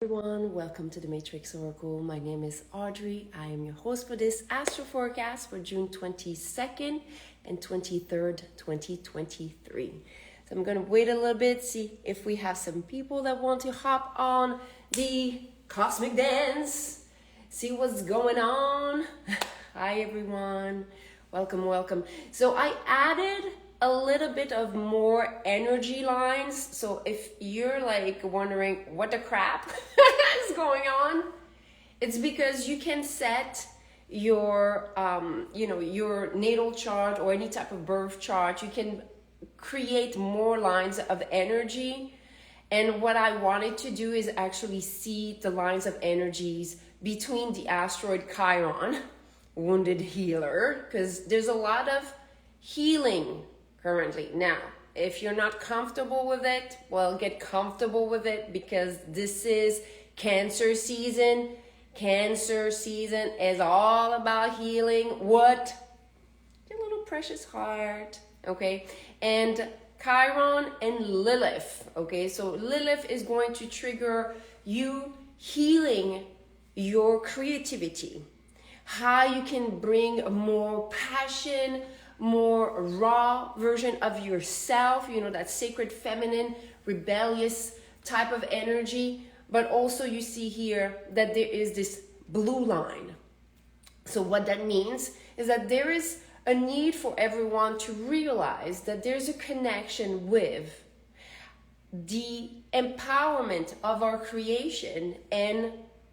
Everyone, welcome to the Matrix Oracle. My name is Audrey. I am your host for this astro forecast for June 22nd and 23rd, 2023. So I'm going to wait a little bit, see if we have some people that want to hop on the cosmic dance, see what's going on. Hi everyone, welcome. So I added a little bit of more energy lines. So if you're like wondering what the crap is going on, it's because you can set your your natal chart or any type of birth chart. You can create more lines of energy, and what I wanted to do is actually see the lines of energies between the asteroid Chiron, wounded healer, because there's a lot of healing currently. Now, if you're not comfortable with it, well, get comfortable with it, because this is Cancer season. Cancer season is all about healing. What? Your little precious heart, okay? And Chiron and Lilith, okay? So Lilith is going to trigger you healing your creativity, how you can bring more passion, more raw version of yourself, that sacred feminine, rebellious type of energy. But also you see here that there is this blue line. So what that means is that there is a need for everyone to realize that there's a connection with the empowerment of our creation and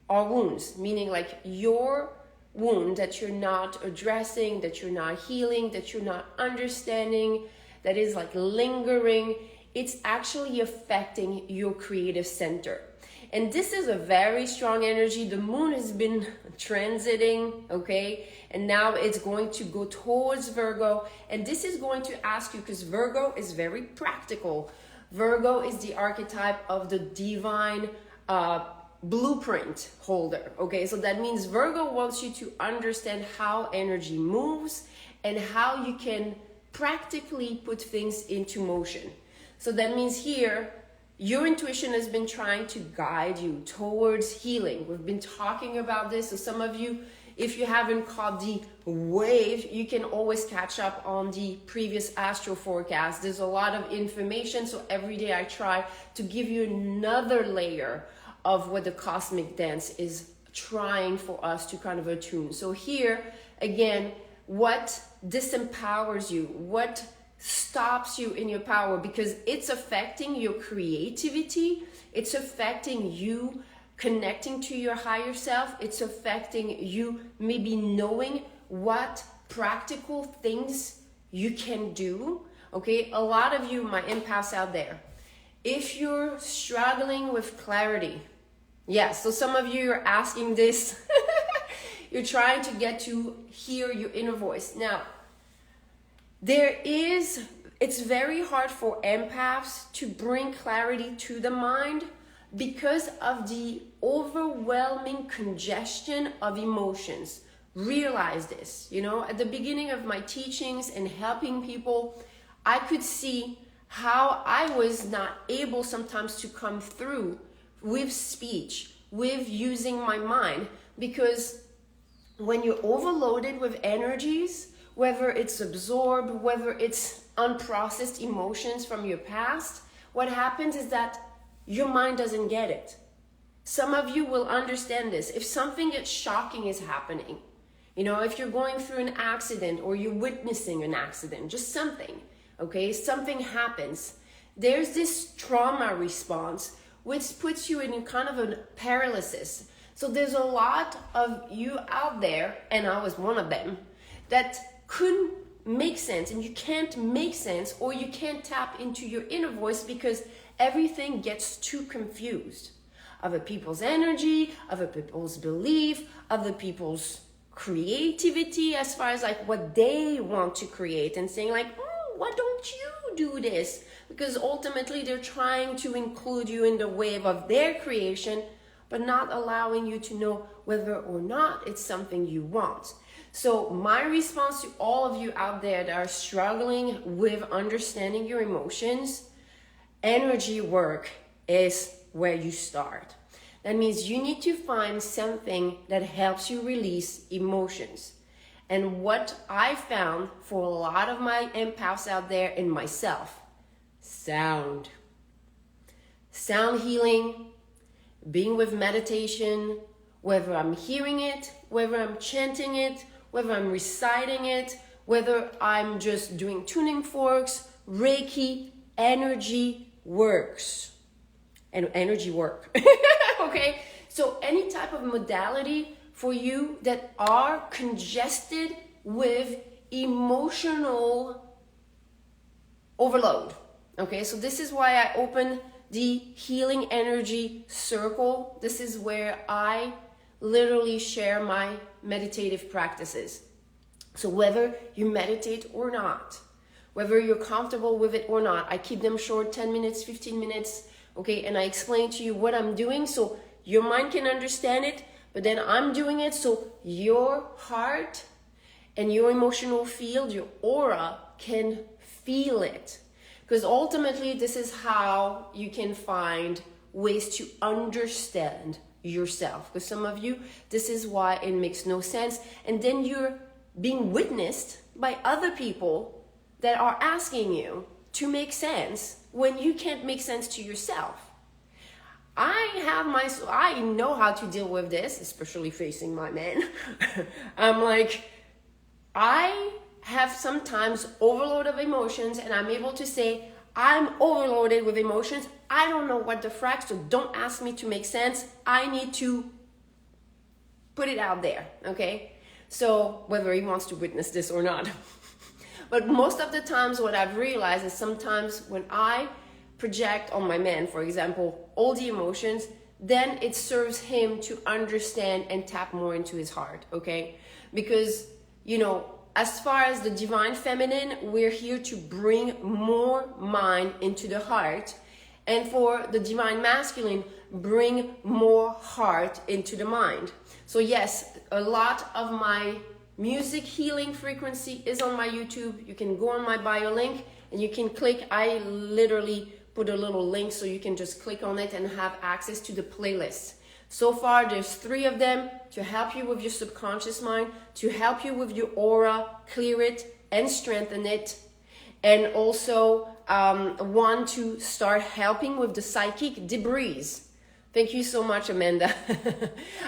our wounds, meaning like your wound that you're not addressing, that you're not healing, that you're not understanding, that is like lingering. It's actually affecting your creative center. And this is a very strong energy. The moon has been transiting, okay? And now it's going to go towards Virgo. And this is going to ask you, because Virgo is very practical. Virgo is the archetype of the divine blueprint holder, okay? So that means Virgo wants you to understand how energy moves and how you can practically put things into motion. So that means here, your intuition has been trying to guide you towards healing. We've been talking about this. So some of you, if you haven't caught the wave, you can always catch up on the previous astro forecast. There's a lot of information. So every day I try to give you another layer of what the cosmic dance is trying for us to kind of attune. So here, again, what disempowers you, what stops you in your power, because it's affecting your creativity, it's affecting you connecting to your higher self, it's affecting you maybe knowing what practical things you can do, okay? A lot of you, my empaths out there, if you're struggling with clarity, yes, so some of you are asking this, you're trying to get to hear your inner voice. Now, it's very hard for empaths to bring clarity to the mind because of the overwhelming congestion of emotions. Realize this, at the beginning of my teachings and helping people, I could see how I was not able sometimes to come through with speech, with using my mind, because when you're overloaded with energies, whether it's absorbed, whether it's unprocessed emotions from your past, what happens is that your mind doesn't get it. Some of you will understand this. If something that's shocking is happening, if you're going through an accident or you're witnessing an accident, just something, okay, something happens, there's this trauma response which puts you in kind of a paralysis. So there's a lot of you out there, and I was one of them, that couldn't make sense, and you can't make sense, or you can't tap into your inner voice because everything gets too confused. Other people's energy, other people's belief, other people's creativity as far as like what they want to create, and saying like, why don't you do this? Because ultimately they're trying to include you in the wave of their creation, but not allowing you to know whether or not it's something you want. So my response to all of you out there that are struggling with understanding your emotions, energy work is where you start. That means you need to find something that helps you release emotions. And what I found for a lot of my empaths out there and myself, sound. Sound healing, being with meditation, whether I'm hearing it, whether I'm chanting it, whether I'm reciting it, whether I'm just doing tuning forks, Reiki, energy works. And energy work. Okay? So any type of modality for you that are congested with emotional overload. Okay? So this is why I opened the healing energy circle. This is where I literally share my meditative practices. So whether you meditate or not, whether you're comfortable with it or not, I keep them short, 10 minutes, 15 minutes, okay? And I explain to you what I'm doing so your mind can understand it, but then I'm doing it so your heart and your emotional field, your aura, can feel it. Because ultimately, this is how you can find ways to understand yourself. Because some of you, this is why it makes no sense. And then you're being witnessed by other people that are asking you to make sense when you can't make sense to yourself. I know how to deal with this, especially facing my men. I'm like, I have sometimes overload of emotions, and I'm able to say, I'm overloaded with emotions. I don't know what the frack, so don't ask me to make sense. I need to put it out there, okay? So whether he wants to witness this or not. But most of the times what I've realized is sometimes when I project on my man, for example, all the emotions, then it serves him to understand and tap more into his heart, okay? Because, you know, as far as the divine feminine, we're here to bring more mind into the heart. And for the divine masculine, bring more heart into the mind. So yes, a lot of my music healing frequency is on my YouTube. You can go on my bio link and you can click. I literally put a little link so you can just click on it and have access to the playlist. So far, there's 3 of them to help you with your subconscious mind, to help you with your aura, clear it and strengthen it. And also one to start helping with the psychic debris. Thank you so much, Amanda.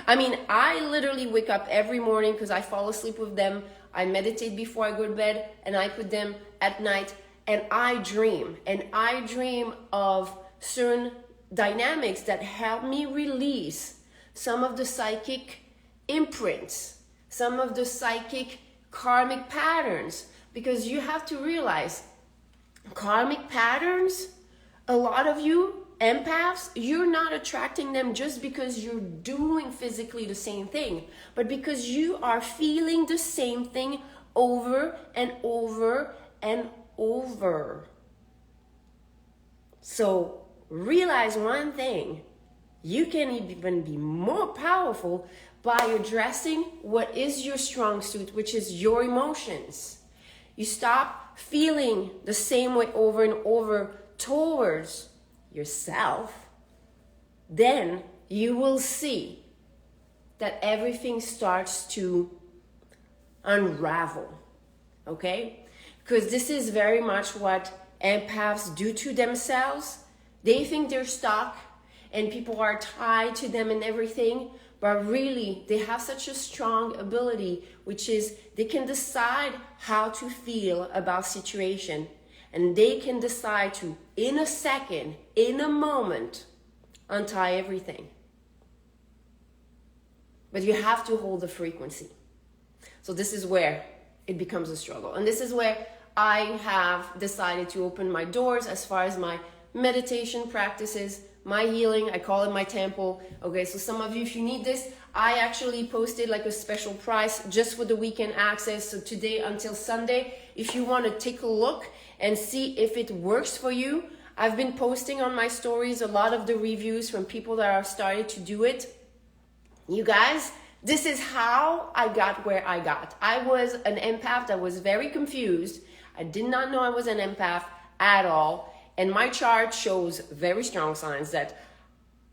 I mean, I literally wake up every morning because I fall asleep with them. I meditate before I go to bed and I put them at night and I dream. And I dream of certain dynamics that help me release some of the psychic imprints, some of the psychic karmic patterns. Because you have to realize, karmic patterns, a lot of you empaths, you're not attracting them just because you're doing physically the same thing, but because you are feeling the same thing over and over and over. So realize one thing, you can even be more powerful by addressing what is your strong suit, which is your emotions. You stop feeling the same way over and over towards yourself, then you will see that everything starts to unravel, okay? Because this is very much what empaths do to themselves. They think they're stuck and people are tied to them and everything, but really they have such a strong ability, which is they can decide how to feel about situation. And they can decide to, in a second, in a moment, untie everything. But you have to hold the frequency. So this is where it becomes a struggle. And this is where I have decided to open my doors as far as my meditation practices, my healing. I call it my temple. Okay, so some of you, if you need this, I actually posted like a special price just for the weekend access. So today until Sunday, if you want to take a look and see if it works for you. I've been posting on my stories a lot of the reviews from people that are starting to do it. You guys, this is how I got where I got. I was an empath that was very confused. I did not know I was an empath at all. And my chart shows very strong signs that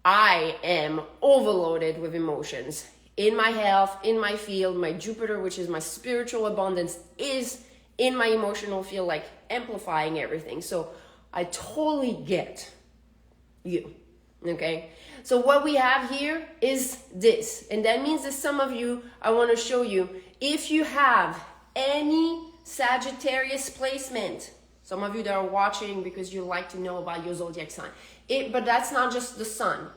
I am overloaded with emotions. In my health, in my field, my Jupiter, which is my spiritual abundance, is in my emotional field, like amplifying everything. So I totally get you, okay? So what we have here is this, and that means that some of you, I want to show you, if you have any Sagittarius placement, some of you that are watching because you like to know about your zodiac sign, but that's not just the sun.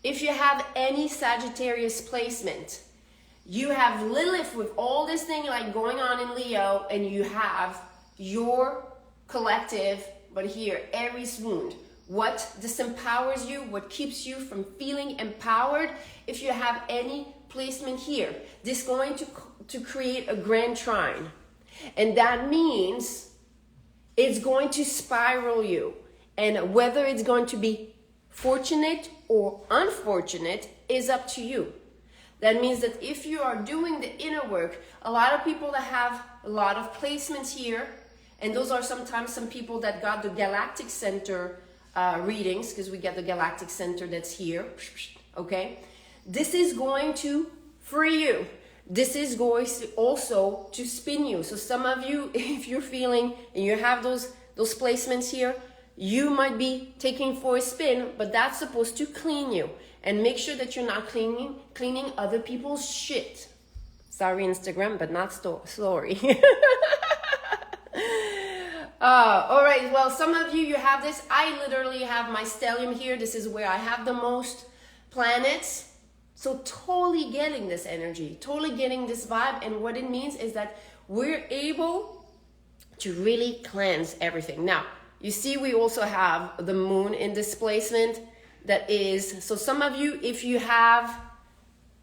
If you have any Sagittarius placement, you have Lilith with all this thing like going on in Leo, and you have your collective, but here, Aries wound. What disempowers you, what keeps you from feeling empowered, if you have any placement here, this is going to create a grand trine. And that means it's going to spiral you. And whether it's going to be fortunate or unfortunate is up to you. That means that if you are doing the inner work, a lot of people that have a lot of placements here, and those are sometimes some people that got the galactic center readings, because we get the galactic center that's here, okay? This is going to free you. This is going to also to spin you. So some of you, if you're feeling and you have those placements here, you might be taking for a spin, but that's supposed to clean you. And make sure that you're not cleaning other people's shit. Sorry, Instagram, but not sorry. All right, well, some of you have this. I literally have my stellium here. This is where I have the most planets. So totally getting this energy, totally getting this vibe. And what it means is that we're able to really cleanse everything. Now, you see, we also have the moon in displacement. That is, so some of you, if you have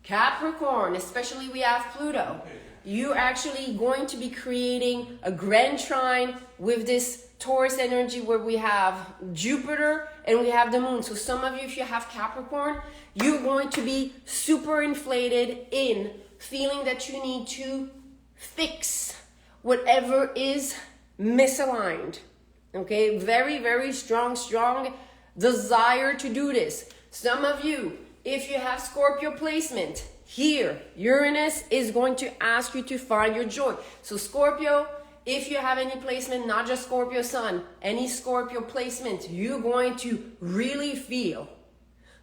Capricorn, especially we have Pluto, you're actually going to be creating a grand trine with this Taurus energy where we have Jupiter and we have the moon. So some of you, if you have Capricorn, you're going to be super inflated in feeling that you need to fix whatever is misaligned. Okay, very, very strong desire to do this. Some of you, if you have Scorpio placement, here, Uranus is going to ask you to find your joy. So Scorpio, if you have any placement, not just Scorpio Sun, any Scorpio placement, you're going to really feel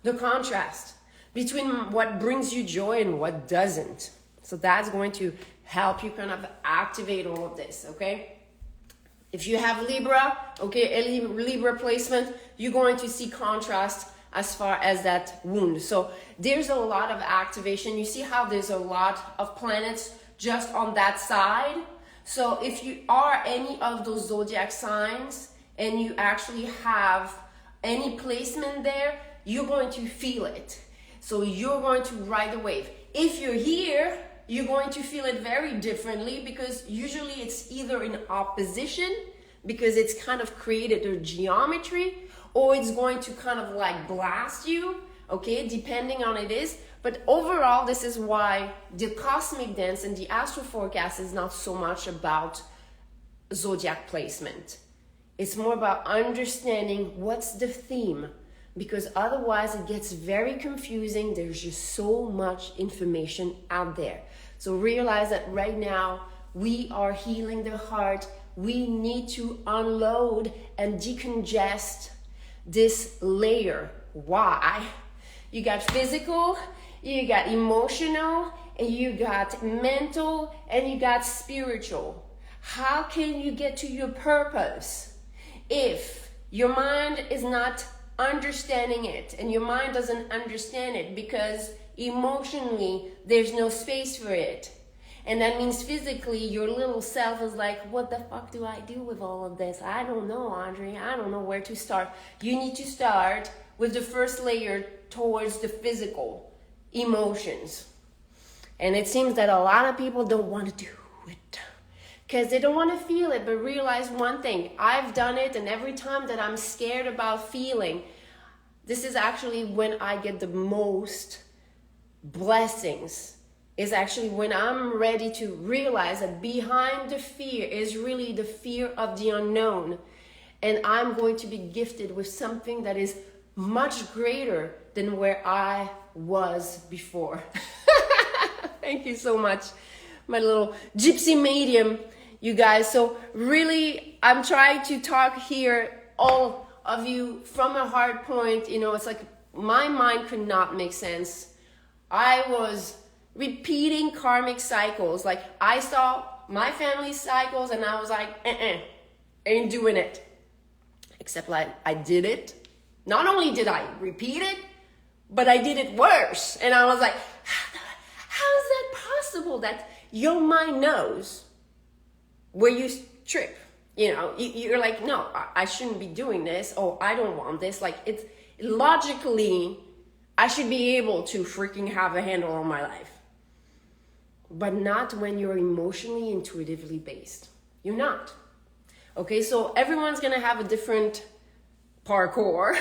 the contrast between what brings you joy and what doesn't. So that's going to help you kind of activate all of this, okay? If you have Libra, okay, a Libra placement, you're going to see contrast as far as that wound. So there's a lot of activation. You see how there's a lot of planets just on that side. So if you are any of those zodiac signs and you actually have any placement there, you're going to feel it. So you're going to ride the wave. If you're here, you're going to feel it very differently, because usually it's either in opposition because it's kind of created a geometry, or it's going to kind of like blast you, okay, depending on it is. But overall, this is why the cosmic dance and the astro forecast is not so much about zodiac placement. It's more about understanding what's the theme, because otherwise it gets very confusing. There's just so much information out there. So realize that right now we are healing the heart. We need to unload and decongest this layer. Why? You got physical, you got emotional, and you got mental, and you got spiritual. How can you get to your purpose if your mind is not understanding it, and your mind doesn't understand it because emotionally there's no space for it? And that means physically your little self is like, what the fuck do I do with all of this? I don't know, Audrey. I don't know where to start. You need to start with the first layer towards the physical emotions. And it seems that a lot of people don't want to do it because they don't want to feel it. But realize one thing, I've done it, and every time that I'm scared about feeling, this is actually when I get the most blessings. Is actually when I'm ready to realize that behind the fear is really the fear of the unknown. And I'm going to be gifted with something that is much greater than where I was before. Thank you so much, my little gypsy medium, you guys. So really, I'm trying to talk here, all of you, from a hard point. You know, it's like my mind could not make sense. I was repeating karmic cycles. Like, I saw my family cycles and I was like, ain't doing it. Except like I did it. Not only did I repeat it, but I did it worse. And I was like, how is that possible that your mind knows where you trip? You know, you're like, no, I shouldn't be doing this. Oh, I don't want this. Like, it's logically, I should be able to freaking have a handle on my life. But not when you're emotionally, intuitively based. You're not. Okay, so everyone's gonna have a different parkour.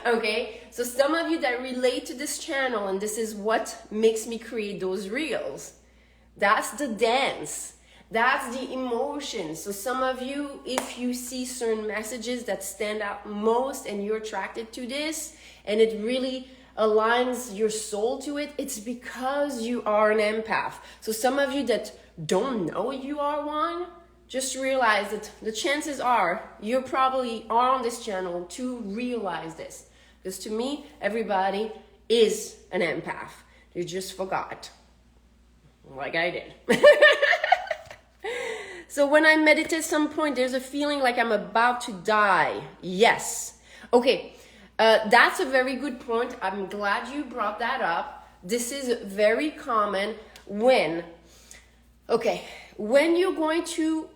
Okay, so some of you that relate to this channel, and this is what makes me create those reels, that's the dance, that's the emotion. So some of you, if you see certain messages that stand out most and you're attracted to this and it really aligns your soul to it, it's because you are an empath. So some of you that don't know you are one, just realize that the chances are you probably are on this channel to realize this. Because to me, everybody is an empath. You just forgot. Like I did. So when I meditate at some point, there's a feeling like I'm about to die. Yes. Okay. That's a very good point. I'm glad you brought that up. This is very common when you're going to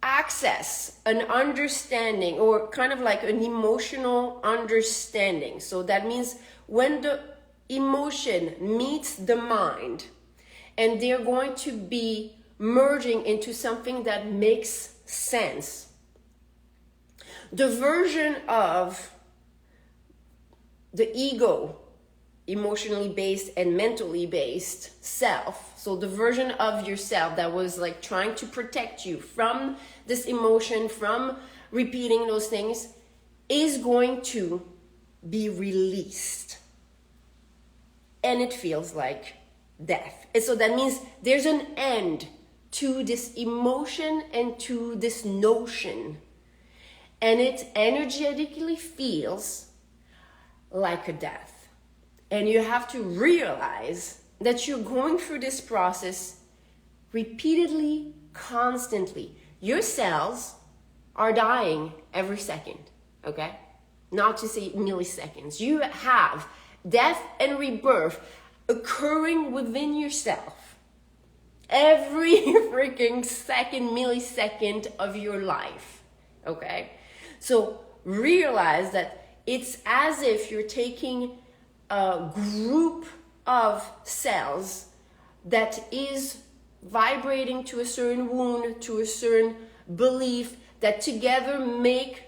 access an understanding, or kind of like an emotional understanding. So that means when the emotion meets the mind and they're going to be merging into something that makes sense. The version of the ego, emotionally based and mentally based self, so the version of yourself that was like trying to protect you from this emotion, from repeating those things, is going to be released. And it feels like death. And so that means there's an end to this emotion and to this notion. And it energetically feels like a death. And you have to realize that you're going through this process repeatedly, constantly. Your cells are dying every second, okay? Not to say milliseconds. You have death and rebirth occurring within yourself every freaking second, millisecond of your life, okay? So realize that it's as if you're taking a group of cells that is vibrating to a certain wound, to a certain belief, that together make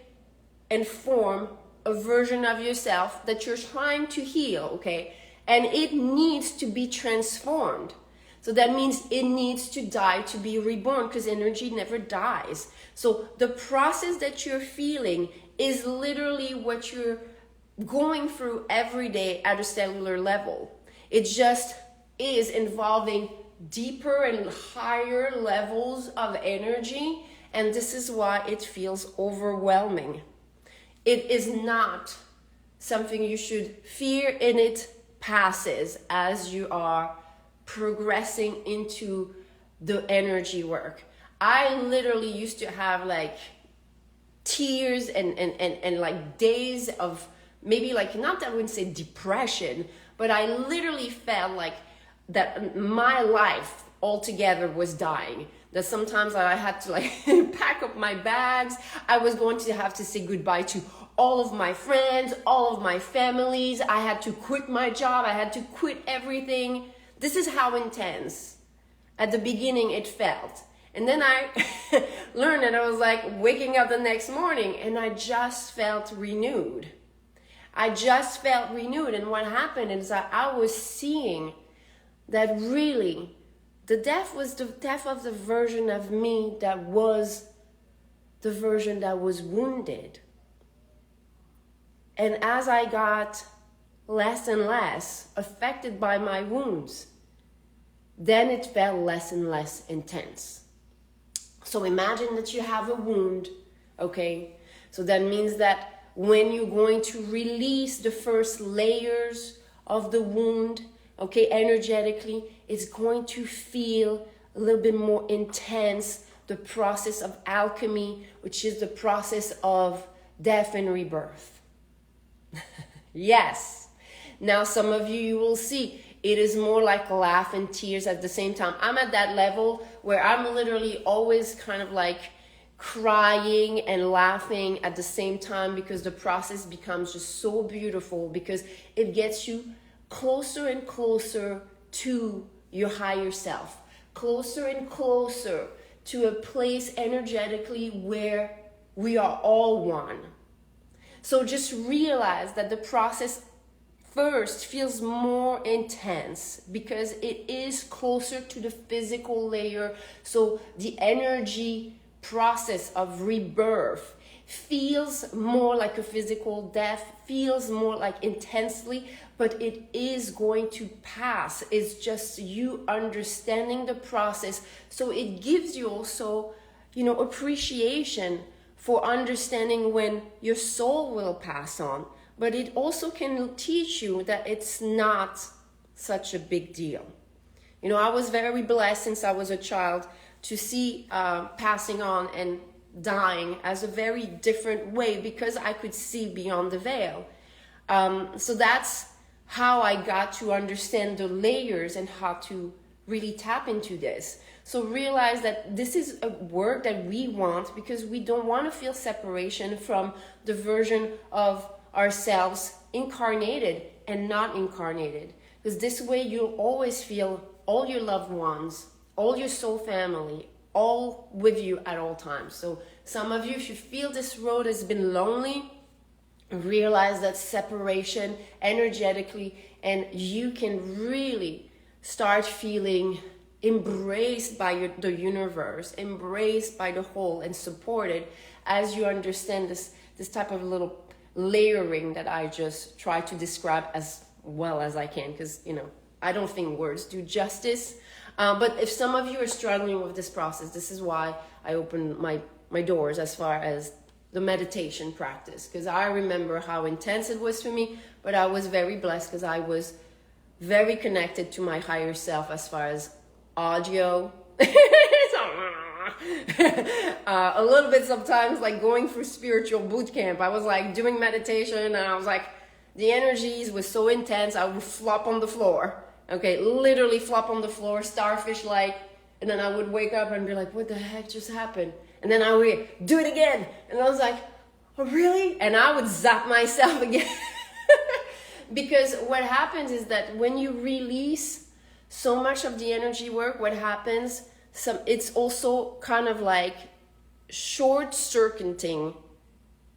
and form a version of yourself that you're trying to heal, okay? And it needs to be transformed. So that means it needs to die to be reborn, because energy never dies. So the process that you're feeling is literally what you're going through every day at a cellular level. It just is involving deeper and higher levels of energy, and this is why it feels overwhelming. It is not something you should fear, and it passes as you are progressing into the energy work. I literally used to have like tears and like days of maybe like, not that I wouldn't say depression, but I literally felt like that my life altogether was dying. That sometimes I had to like pack up my bags. I was going to have to say goodbye to all of my friends, all of my families. I had to quit my job. I had to quit everything. This is how intense at the beginning it felt. And then I learned that I was like waking up the next morning and I just felt renewed. I just felt renewed. And what happened is that I was seeing that really the death was the death of the version of me that was the version that was wounded. And as I got less and less affected by my wounds, then it felt less and less intense. So imagine that you have a wound, okay? So that means that when you're going to release the first layers of the wound, okay, energetically, it's going to feel a little bit more intense, the process of alchemy, which is the process of death and rebirth. Yes. Now, some of you will see, it is more like laugh and tears at the same time. I'm at that level where I'm literally always kind of like crying and laughing at the same time, because the process becomes just so beautiful, because it gets you closer and closer to your higher self, closer and closer to a place energetically where we are all one. So just realize that the process first feels more intense because it is closer to the physical layer. So the energy process of rebirth feels more like a physical death, feels more like intensely, but it is going to pass. It's just you understanding the process. So it gives you also, appreciation for understanding when your soul will pass on. But it also can teach you that it's not such a big deal. I was very blessed since I was a child to see passing on and dying as a very different way, because I could see beyond the veil. So that's how I got to understand the layers and how to really tap into this. So realize that this is a work that we want, because we don't want to feel separation from the version of ourselves incarnated and not incarnated. Because this way you'll always feel all your loved ones, all your soul family, all with you at all times. So some of you, if you feel this road has been lonely, realize that separation energetically, and you can really start feeling embraced by the universe, embraced by the whole, and supported as you understand this type of little layering that I just try to describe as well as I can, because I don't think words do justice. But if some of you are struggling with this process, this is why I open my doors as far as the meditation practice, because I remember how intense it was for me, but I was very blessed because I was very connected to my higher self as far as audio. A little bit sometimes, like going through spiritual boot camp. I was like doing meditation and I was like, the energies was so intense, I would flop on the floor. Okay, literally flop on the floor, starfish-like, and then I would wake up and be like, what the heck just happened? And then I would do it again. And I was like, oh, really? And I would zap myself again. Because what happens is that when you release so much of the energy work, what happens, it's also kind of like short-circuiting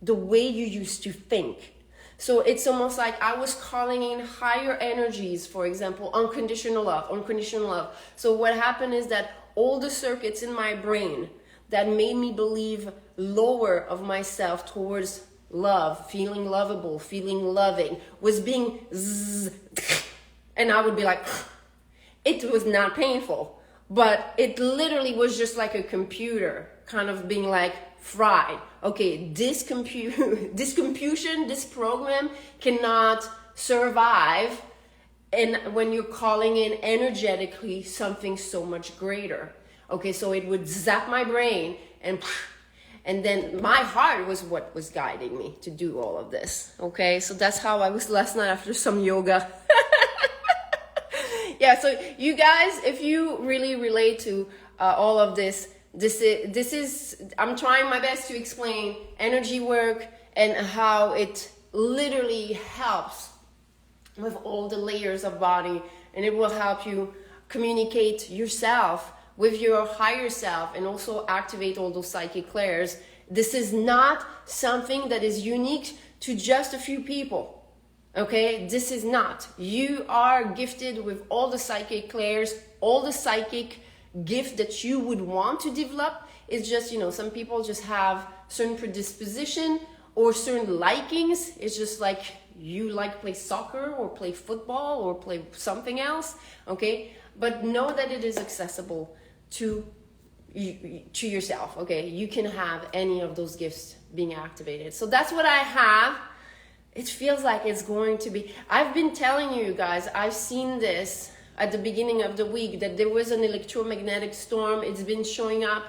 the way you used to think. So it's almost like I was calling in higher energies, for example, unconditional love. So what happened is that all the circuits in my brain that made me believe lower of myself towards love, feeling lovable, feeling loving, was being zzz, and I would be like, it was not painful, but it literally was just like a computer kind of being like fried. Okay, this computation, this program cannot survive, and when you're calling in energetically something so much greater. Okay, so it would zap my brain, and then my heart was what was guiding me to do all of this. Okay, so that's how I was last night after some yoga. Yeah, so you guys, if you really relate to all of this, this is I'm trying my best to explain energy work and how it literally helps with all the layers of body, and it will help you communicate yourself with your higher self and also activate all those psychic layers. This is not something that is unique to just a few people. Okay, this is not. You are gifted with all the psychic layers, all the psychic gift that you would want to develop. It's just, some people just have certain predisposition, or certain likings. It's just like you like play soccer or play football or play something else, okay? But know that it is accessible to yourself, okay? You can have any of those gifts being activated. So that's what I have. It feels like it's going to be, I've been telling you guys, I've seen this at the beginning of the week, that there was an electromagnetic storm. It's been showing up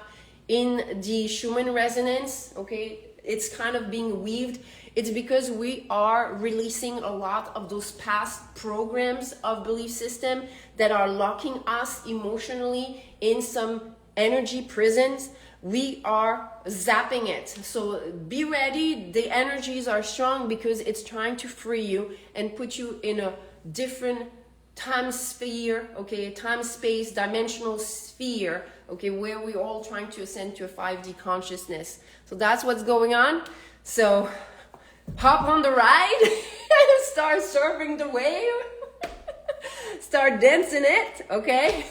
in the Schumann resonance, okay? It's kind of being weaved. It's because we are releasing a lot of those past programs of belief system that are locking us emotionally in some energy prisons. We are zapping it. So be ready. The energies are strong because it's trying to free you and put you in a different time sphere, okay, time space, dimensional sphere, okay, where we're all trying to ascend to a 5D consciousness. So that's what's going on. So hop on the ride, start surfing the wave, start dancing it, okay?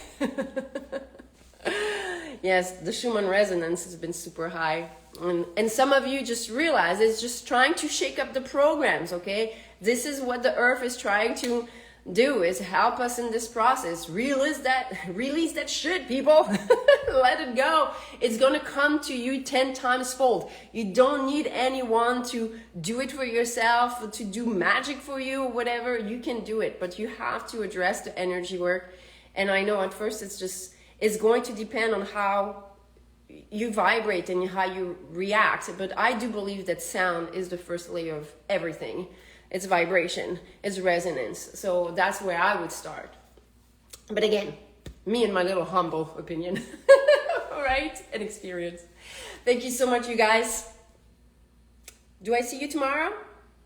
Yes, the Schumann resonance has been super high. And some of you just realize it's just trying to shake up the programs, okay? This is what the earth is trying to do, is help us in this process. Release that shit, people. Let it go. It's going to come to you 10 times fold. You don't need anyone to do it for yourself, to do magic for you or whatever. You can do it, but you have to address the energy work. And I know at first it's going to depend on how you vibrate and how you react. But I do believe that sound is the first layer of everything. It's vibration, it's resonance. So that's where I would start. But again, me and my little humble opinion, right? And experience. Thank you so much, you guys. Do I see you tomorrow?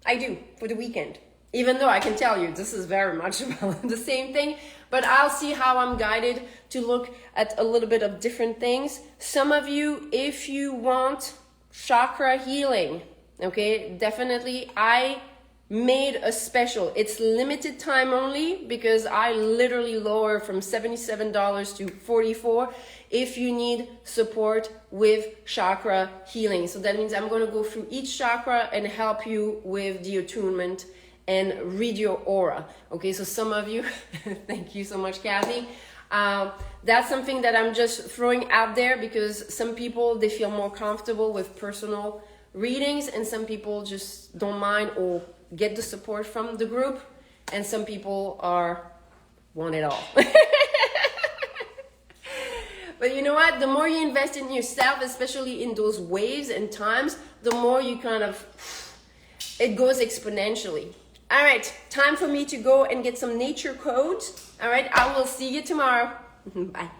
I do, for the weekend. Even though I can tell you this is very much about the same thing, but I'll see how I'm guided to look at a little bit of different things. Some of you, if you want chakra healing, okay, definitely I made a special. It's limited time only because I literally lower from $77 to $44 if you need support with chakra healing. So that means I'm going to go through each chakra and help you with the attunement and read your aura. Okay, so some of you, thank you so much, Kathy. That's something that I'm just throwing out there because some people, they feel more comfortable with personal readings and some people just don't mind or get the support from the group, and some people want it all. But you know what? The more you invest in yourself, especially in those waves and times, the more you it goes exponentially. All right, time for me to go and get some nature codes. All right, I will see you tomorrow. Bye.